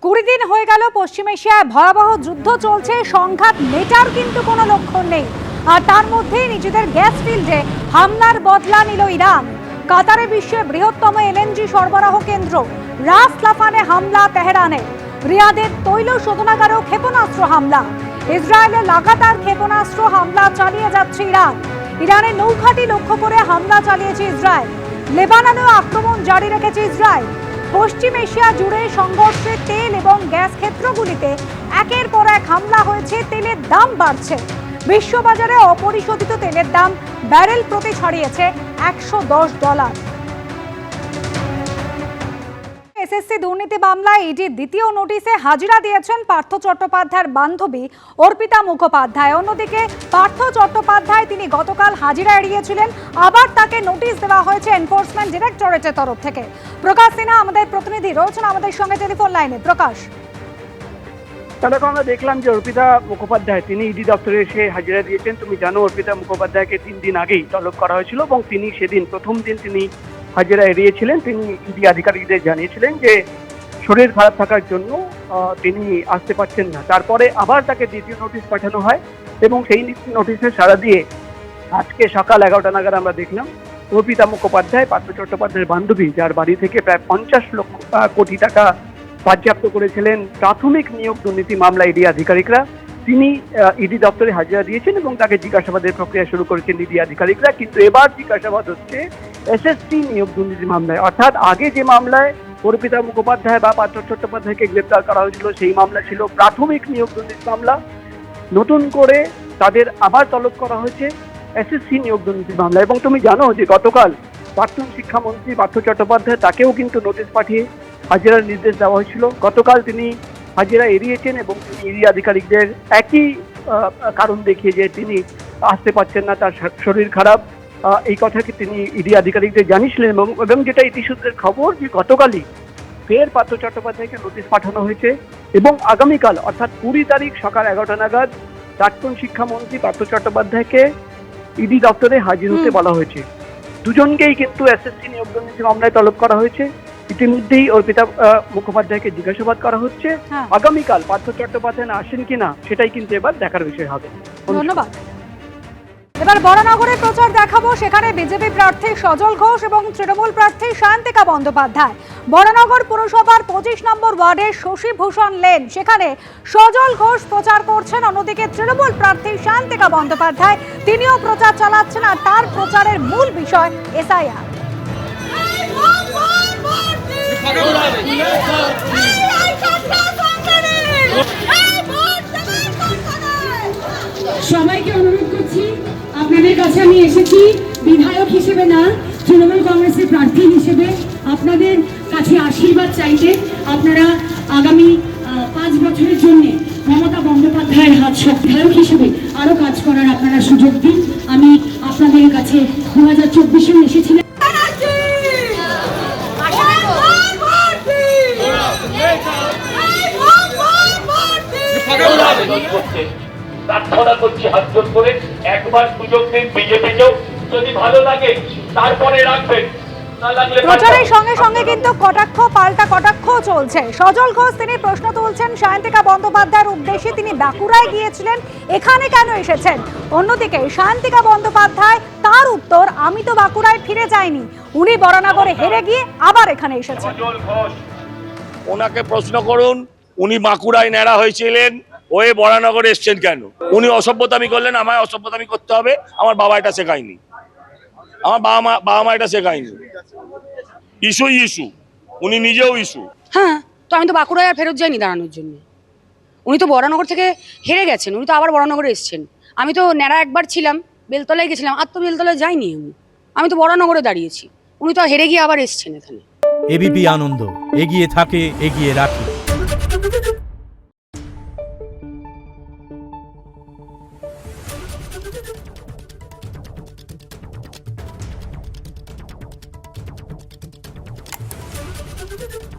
20 দিন হয়ে গেল পশ্চিম এশিয়ায় ভয়াবহ যুদ্ধ চলছে, সংঘাত মেটার কিন্তু কোনো লক্ষণ নেই। আর তার মধ্যেই নিজেদের গ্যাস ফিল্ডে হামলার বদলা নিল ইরান। কাতারে বিশ্বের বৃহত্তম এলএনজি সরবরাহ কেন্দ্র রাস লাফানে হামলা তেহরানে। রিয়াদের তৈল শোধনাগারেও ক্ষেপণাস্ত্র হামলা। ইসরায়েলে লাগাতার ক্ষেপণাস্ত্র হামলা চালিয়ে যাচ্ছে ইরান। ইরানের নৌঘাঁটি লক্ষ্য করে হামলা চালিয়েছে ইসরায়েল। লেবাননেও আক্রমণ জারি রেখেছে ইসরায়েল। পশ্চিম এশিয়া জুড়ে সংঘর্ষে তেল এবং গ্যাস ক্ষেত্রগুলিতে একের পর এক হামলা হয়েছে। তেলের দাম বাড়ছে। বিশ্ববাজারে অপরিশোধিত তেলের দাম ব্যারেল প্রতি ছাড়িয়েছে $110। এসএসসি দুর্নীতি মামলায় ইডি দ্বিতীয় নোটিশে হাজিরা দিয়েছেন পার্থ চট্টোপাধ্যায়ের বান্ধবী অর্পিতা মুখোপাধ্যায়। অন্যদিকে পার্থ চট্টোপাধ্যায় তিনি গতকাল হাজিরা এড়িয়েছিলেন, আবার তাকে নোটিশ দেওয়া হয়েছে এনফোর্সমেন্ট ডিরেক্টরেটের তরফ থেকে। প্রকাশ সিনহা আমাদের প্রতিনিধি রয়েছেন আমাদের সঙ্গে টেলিফোন লাইনে। প্রকাশ, তাহলে আমরা দেখলাম যে অর্পিতা মুখোপাধ্যায় তিনি ইডি দপ্তরে এসে হাজিরা দিয়েছেন। তুমি জানো অর্পিতা মুখোপাধ্যায়কে 3 দিন আগেই তলব করা হয়েছিল এবং তিনি সেদিন প্রথম দিন তিনি হাজিরা এড়িয়েছিলেন। তিনি ইডি আধিকারিকদের জানিয়েছিলেন যে শরীর খারাপ থাকার জন্য তিনি আসতে পারছেন না। তারপরে আবার তাকে দ্বিতীয় নোটিশ পাঠানো হয় এবং সেই নোটিশে সাড়া দিয়ে আজকে সকাল 11টা নাগাদ আমরা দেখলাম অর্পিতা মুখোপাধ্যায় পার্থ চট্টোপাধ্যায়ের বান্ধবী, যার বাড়ি থেকে প্রায় 50 লক্ষ কোটি টাকা বাজেয়াপ্ত করেছিলেন প্রাথমিক নিয়োগ দুর্নীতি মামলা ইডি আধিকারিকরা, তিনি ইডি দপ্তরে হাজিরা দিয়েছেন এবং তাকে জিজ্ঞাসাবাদের প্রক্রিয়া শুরু করেছেন ইডি আধিকারিকরা। কিন্তু এবার জিজ্ঞাসাবাদ হচ্ছে এসএসসি নিয়োগ দুর্নীতি মামলায়, অর্থাৎ আগে যে মামলায় অর্পিতা মুখোপাধ্যায় বা পার্থ চট্টোপাধ্যায়কে গ্রেপ্তার করা হয়েছিল সেই মামলা ছিল প্রাথমিক নিয়োগ দুর্নীতি মামলা। নতুন করে তাদের আবার তলব করা হয়েছে এসএসসি নিয়োগ দুর্নীতি মামলা। এবং তুমি জানো যে গতকাল প্রাক্তন শিক্ষামন্ত্রী পার্থ চট্টোপাধ্যায় তাকেও কিন্তু নোটিশ পাঠিয়ে হাজিরার নির্দেশ দেওয়া হয়েছিল। গতকাল তিনি হাজিরা এড়িয়েছেন এবং তিনি ইডি আধিকারিকদের একই কারণ দেখিয়ে যে তিনি আসতে পারছেন না, তার শরীর খারাপ, এই কথাকে তিনি ইডি আধিকারিকদের জানিয়েছিলেন। এবং যেটা ইতিসূত্রের খবর যে গতকালই ফের পার্থ চট্টোপাধ্যায়কে নোটিশ পাঠানো হয়েছে এবং আগামীকাল অর্থাৎ 20 তারিখ সকাল 11টা নাগাদ প্রাক্তন শিক্ষামন্ত্রী পার্থ চট্টোপাধ্যায়কে ইডি দপ্তরে হাজির হতে বলা হয়েছে। দুজনকেই কিন্তু এসএসসি নিয়োগ দুর্নীতি মামলায় তলব করা হয়েছে। ইতিমধ্যেই অর্পিতা মুখোপাধ্যায়কে জিজ্ঞাসাবাদ করা হচ্ছে। আগামীকাল পার্থ চট্টোপাধ্যায় আসেন কিনা সেটাই কিন্তু এবার দেখার বিষয় হবে। ধন্যবাদ। এবার বরানগরে প্রচার দেখাবো, সেখানে বিজেপি প্রার্থী সজল ঘোষ এবং তৃণমূল প্রার্থী সায়ন্তিকা বন্দ্যোপাধ্যায়। বরানগর পুরসভার 25 নম্বর ওয়ার্ডের শশীভূষণ লেন, সেখানে সজল ঘোষ প্রচার করছেন। অন্যদিকে তৃণমূল প্রার্থী সায়ন্তিকা বন্দ্যোপাধ্যায় তিনিও প্রচার চালাচ্ছেন, আর তার প্রচারের মূল বিষয় এসআইআর। সবাইকে অনুরোধ করছি, আপনাদের কাছে আমি এসেছি বিধায়ক হিসেবে না, তৃণমূল কংগ্রেসের প্রার্থী হিসেবে আপনাদের কাছে আশীর্বাদ চাইতে। আপনারা আগামী 5 বছরের জন্য মমতা বন্দ্যোপাধ্যায়ের হাত বিধায়ক হিসেবে আরো কাজ করার আপনারা সুযোগ দিন। আমি আপনাদের কাছে 2024-এ এসেছিলাম। প্রার্থনা করছি হাত জোর করে, একবার সুযোগ দিন বিজেপিকেও, যদি ভালো লাগে তারপরে রাখবেন। প্রচারের সঙ্গে সঙ্গে কিন্তু কটাক্ষ পাল্টা কটাক্ষ চলছে। সজল ঘোষ তিনি প্রশ্ন তুলছেন সায়ন্তিকা বন্দ্যোপাধ্যায়ের উদ্দেশ্যে, তিনি বাঁকুড়ায় গিয়েছিলেন, এখানে কেন এসেছেন? অন্যদিকে সায়ন্তিকা বন্দ্যোপাধ্যায় তার উত্তর, আমি তো বাঁকুড়ায় ফিরে যাইনি, উনি বরানগরে হেরে গিয়ে আবার এখানে এসেছেন। সজল ঘোষ ওনাকে প্রশ্ন করুন, উনি বাঁকুড়ায় ন্যাড়া হয়েছিলেন, ওই বরানগরে এসছেন কেন? উনি অসভ্যতামি করলেন, আমায় অসভ্যতামি করতে হবে, আমার বাবা এটা শেখায়নি, আমার বাবা মা এটা শেখায়নি। ইস্যু উনি নিজেও ইস্যু। হ্যাঁ, তো আমি তো বাঁকুড়ায় আর ফেরত যাইনি দাঁড়ানোর জন্য। উনি তো বরানগর থেকে হেরে গেছেন, উনি তো আবার বরানগরে এসছেন। আমি তো ন্যাড়া একবার ছিলাম, বেলতলায় গেছিলাম, আর তো বেলতলায় যাইনি আমি তো বরানগরে দাঁড়িয়েছি। উনি তো হেরে গিয়ে আবার এসছেন এখানে। এবিপি আনন্দ, এগিয়ে থাকে, এগিয়ে রাখে। Thank you.